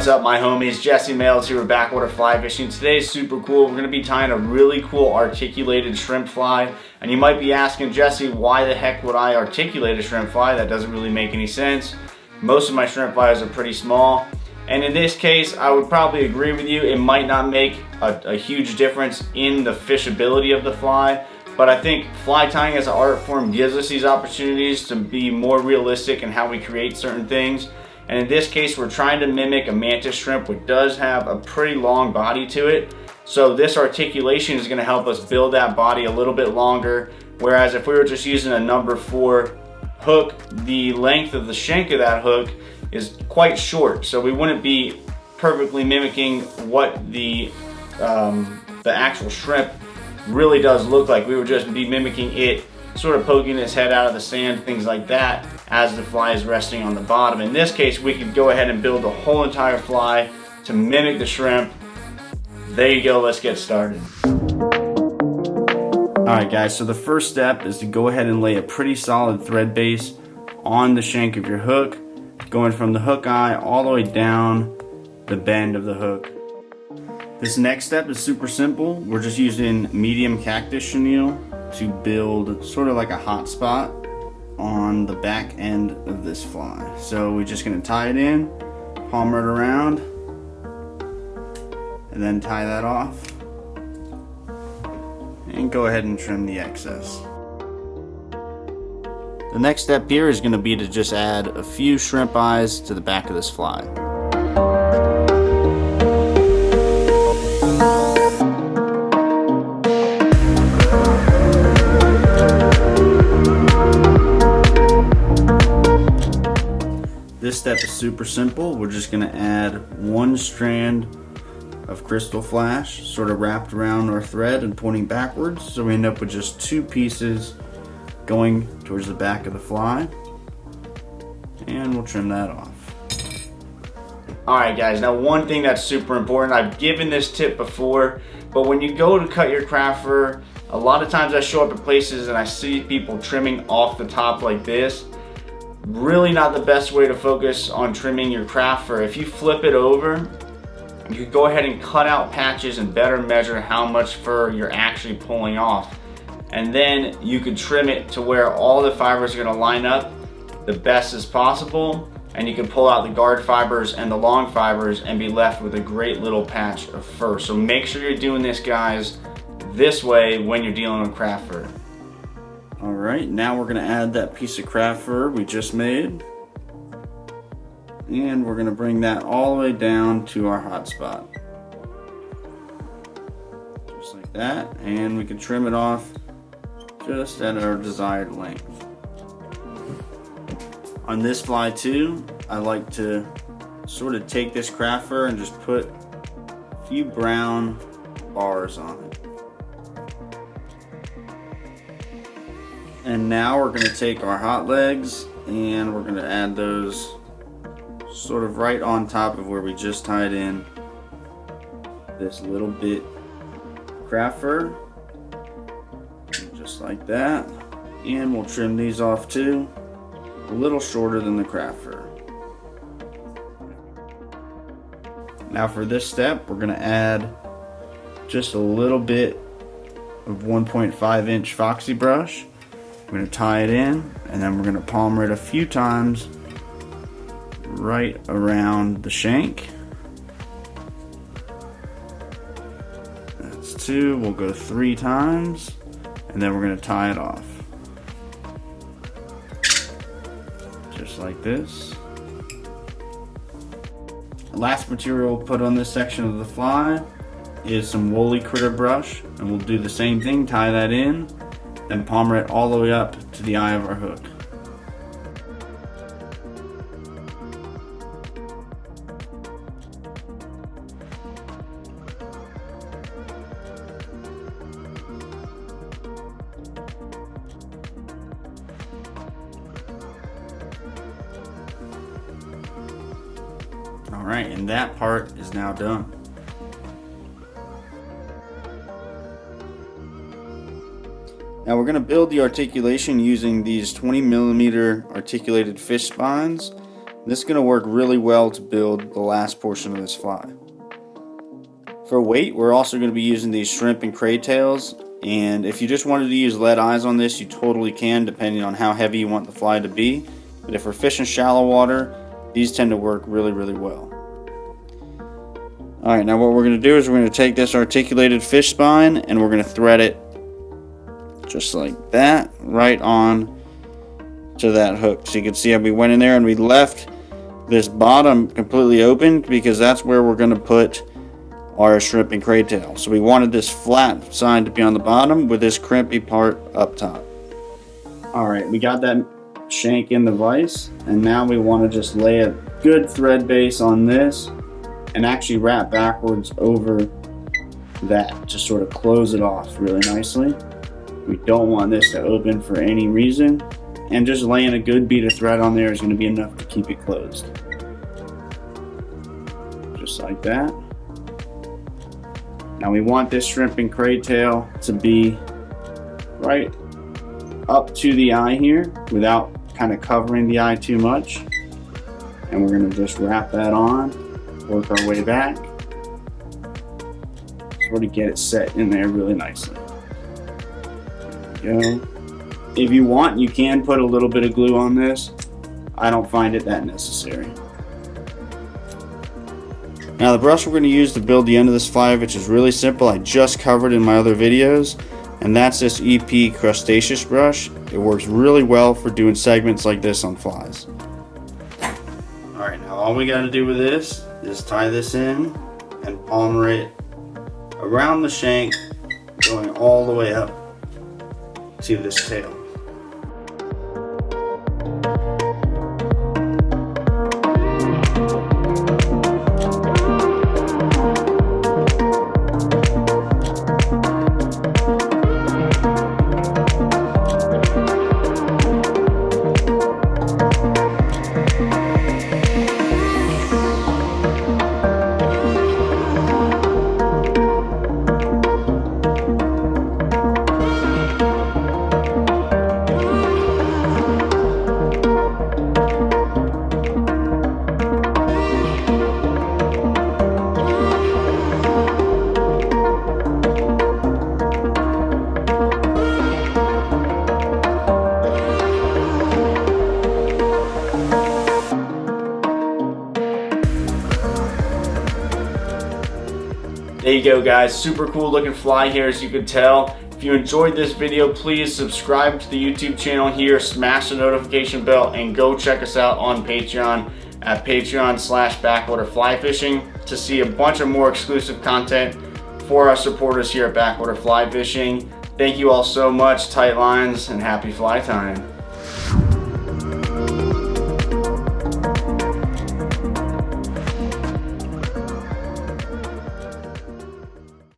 What's up, my homies? Jesse Mails here with Backwater Fly Fishing. Today's super cool. We're going to be tying a really cool articulated shrimp fly. And you might be asking, Jesse, why the heck would I articulate a shrimp fly? That doesn't really make any sense. Most of my shrimp flies are pretty small. And in this case, I would probably agree with you. It might not make a huge difference in the fishability of the fly. But I think fly tying as an art form gives us these opportunities to be more realistic in how we create certain things. And in this case, we're trying to mimic a mantis shrimp, which does have a pretty long body to it. So this articulation is going to help us build that body a little bit longer. Whereas if we were just using a number 4 hook, the length of the shank of that hook is quite short. So we wouldn't be perfectly mimicking what the actual shrimp really does look like. We would just be mimicking it, sort of poking its head out of the sand, things like that, as the fly is resting on the bottom. In this case, we could go ahead and build the whole entire fly to mimic the shrimp. There you go, let's get started. Alright guys, so the first step is to go ahead and lay a pretty solid thread base on the shank of your hook, going from the hook eye all the way down the bend of the hook. This next step is super simple. We're just using medium cactus chenille to build sort of like a hot spot on the back end of this fly. So we're just going to tie it in, palm it around, and then tie that off, and go ahead and trim the excess. The next step here is going to be to just add a few shrimp eyes to the back of this fly. This step is super simple. We're just going to add one strand of Krystal flash, sort of wrapped around our thread and pointing backwards. So we end up with just 2 pieces going towards the back of the fly. And we'll trim that off. Alright guys, now one thing that's super important, I've given this tip before, but when you go to cut your craft fur, a lot of times I show up at places and I see people trimming off the top like this. Really not the best way to focus on trimming your craft fur. If you flip it over, you could go ahead and cut out patches and better measure how much fur you're actually pulling off. And then you could trim it to where all the fibers are going to line up the best as possible. And you can pull out the guard fibers and the long fibers and be left with a great little patch of fur. So make sure you're doing this, guys, this way when you're dealing with craft fur. Alright, now we're going to add that piece of craft fur we just made. And we're going to bring that all the way down to our hot spot. Just like that. And we can trim it off just at our desired length. On this fly too, I like to sort of take this craft fur and just put a few brown bars on it. And now we're going to take our hot legs and we're going to add those sort of right on top of where we just tied in this little bit craft fur, just like that. And we'll trim these off too, a little shorter than the craft fur. Now for this step, we're going to add just a little bit of 1.5 inch Foxy brush. We're going to tie it in, and then we're going to palm it a few times right around the shank. That's 2. We'll go 3 times, and then we're going to tie it off. Just like this. The last material we'll put on this section of the fly is some woolly critter brush, and we'll do the same thing, tie that in, then palmer it all the way up to the eye of our hook. Alright, and that part is now done. Now we're going to build the articulation using these 20mm articulated fish spines. This is going to work really well to build the last portion of this fly. For weight, we're also going to be using these shrimp and cray tails, and if you just wanted to use lead eyes on this, you totally can, depending on how heavy you want the fly to be. But if we're fishing shallow water, these tend to work really, really well. Alright, now what we're going to do is we're going to take this articulated fish spine and we're going to thread it just like that, right on to that hook. So you can see how we went in there and we left this bottom completely open because that's where we're going to put our shrimp and cray tail. So we wanted this flat side to be on the bottom with this crimpy part up top. Alright, we got that shank in the vise, and now we want to just lay a good thread base on this and actually wrap backwards over that to sort of close it off really nicely. We don't want this to open for any reason, and just laying a good bead of thread on there is going to be enough to keep it closed. Just like that. Now we want this shrimp and cray tail to be right up to the eye here without kind of covering the eye too much. And we're going to just wrap that on, work our way back, sort of get it set in there really nicely. There we go. If you want, you can put a little bit of glue on this. I don't find it that necessary. Now the brush we're going to use to build the end of this fly, which is really simple, I just covered in my other videos, and that's this EP Crustaceous brush. It works really well for doing segments like this on flies. Alright, now all we got to do with this is tie this in and palmer it around the shank, going all the way up to this tail. There you go, guys. Super cool looking fly here, as you can tell. If you enjoyed this video, please subscribe to the YouTube channel here, smash the notification bell, and go check us out on Patreon at patreon.com/backwaterflyfishing to see a bunch of more exclusive content for our supporters here at Backwater Fly Fishing. Thank you all so much, tight lines, and happy fly time.